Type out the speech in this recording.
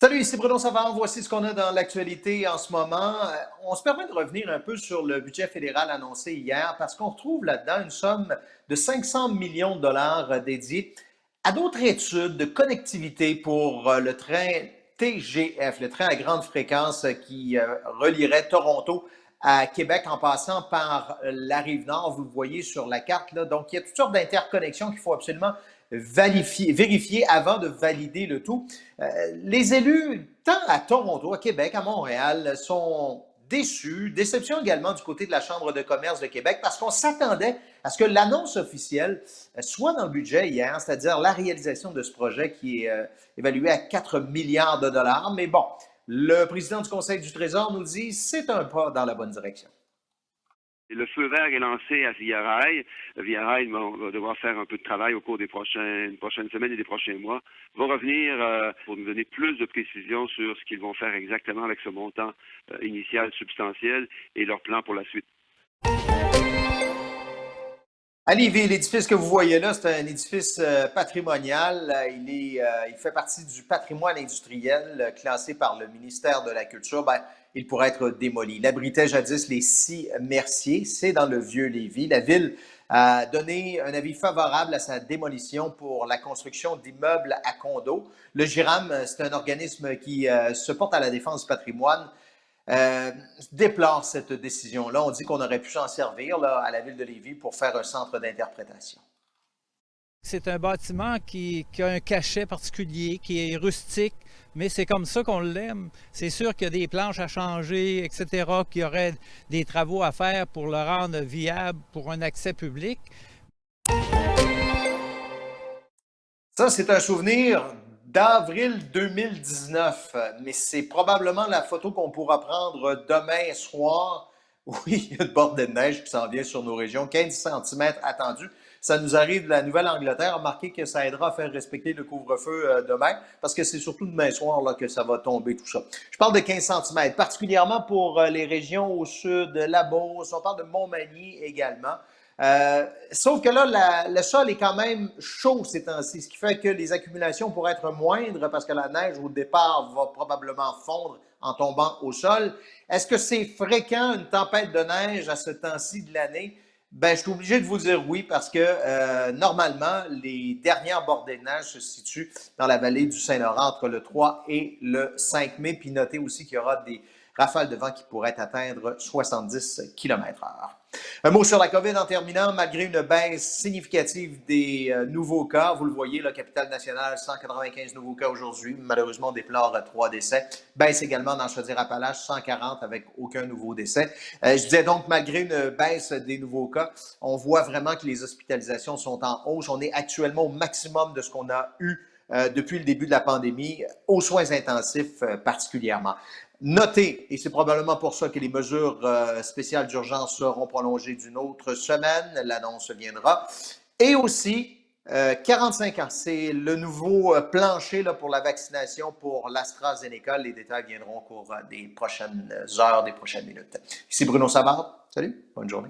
Salut, ici Bruno Savard. Voici ce qu'on a dans l'actualité en ce moment. On se permet de revenir un peu sur le budget fédéral annoncé hier parce qu'on retrouve là-dedans une somme de 500 millions de dollars dédiés à d'autres études de connectivité pour le train TGF, le train à grande fréquence qui relierait Toronto à Québec en passant par la Rive-Nord. Vous le voyez sur la carte, là. Donc, il y a toutes sortes d'interconnexions qu'il faut absolument vérifier avant de valider le tout. Les élus, tant à Toronto, à Québec, à Montréal, sont déçus. Déception également du côté de la Chambre de commerce de Québec parce qu'on s'attendait à ce que l'annonce officielle soit dans le budget hier, c'est-à-dire la réalisation de ce projet qui est évalué à 4 milliards de dollars. Mais bon, le président du Conseil du Trésor nous dit que c'est un pas dans la bonne direction. Le feu vert est lancé à Via Rail. Via Rail va devoir faire un peu de travail au cours des prochaines semaines et des prochains mois. Va revenir pour nous donner plus de précisions sur ce qu'ils vont faire exactement avec ce montant initial substantiel et leur plan pour la suite. À Lévis, l'édifice que vous voyez là, c'est un édifice patrimonial. Il fait partie du patrimoine industriel classé par le ministère de la Culture. Il pourrait être démoli. Il abritait jadis les 6 Merciers. C'est dans le vieux Lévis. La ville a donné un avis favorable à sa démolition pour la construction d'immeubles à condos. Le GIRAM, c'est un organisme qui se porte à la défense du patrimoine. Déplore cette décision-là. On dit qu'on aurait pu s'en servir là, à la ville de Lévis pour faire un centre d'interprétation. C'est un bâtiment qui a un cachet particulier, qui est rustique, mais c'est comme ça qu'on l'aime. C'est sûr qu'il y a des planches à changer, etc., qu'il y aurait des travaux à faire pour le rendre viable pour un accès public. Ça, c'est un souvenir d'avril 2019, mais c'est probablement la photo qu'on pourra prendre demain soir. Oui, il y a une bordée de neige qui s'en vient sur nos régions, 15 cm attendus. Ça nous arrive de la Nouvelle-Angleterre. Remarquez que ça aidera à faire respecter le couvre-feu demain, parce que c'est surtout demain soir là, que ça va tomber tout ça. Je parle de 15 cm, particulièrement pour les régions au sud, la Beauce, on parle de Montmagny également. Sauf que là, le sol est quand même chaud ces temps-ci, ce qui fait que les accumulations pourraient être moindres parce que la neige au départ va probablement fondre en tombant au sol. Est-ce que c'est fréquent une tempête de neige à ce temps-ci de l'année? Ben, je suis obligé de vous dire oui parce que normalement, les dernières bordées de neige se situent dans la vallée du Saint-Laurent entre le 3 et le 5 mai. Puis notez aussi qu'il y aura des rafales de vent qui pourraient atteindre 70 km/h. Un mot sur la COVID en terminant. Malgré une baisse significative des nouveaux cas, vous le voyez, la capitale nationale, 195 nouveaux cas aujourd'hui. Malheureusement, on déplore 3 décès. Baisse également dans Chaudière-Appalaches, 140 avec aucun nouveau décès. Je disais donc, malgré une baisse des nouveaux cas, on voit vraiment que les hospitalisations sont en hausse. On est actuellement au maximum de ce qu'on a eu depuis le début de la pandémie, aux soins intensifs particulièrement. Notez, et c'est probablement pour ça que les mesures spéciales d'urgence seront prolongées d'une autre semaine, l'annonce viendra, et aussi 45 ans, c'est le nouveau plancher là, pour la vaccination pour l'AstraZeneca. Les détails viendront au cours des prochaines heures, des prochaines minutes. Ici Bruno Savard, salut, bonne journée.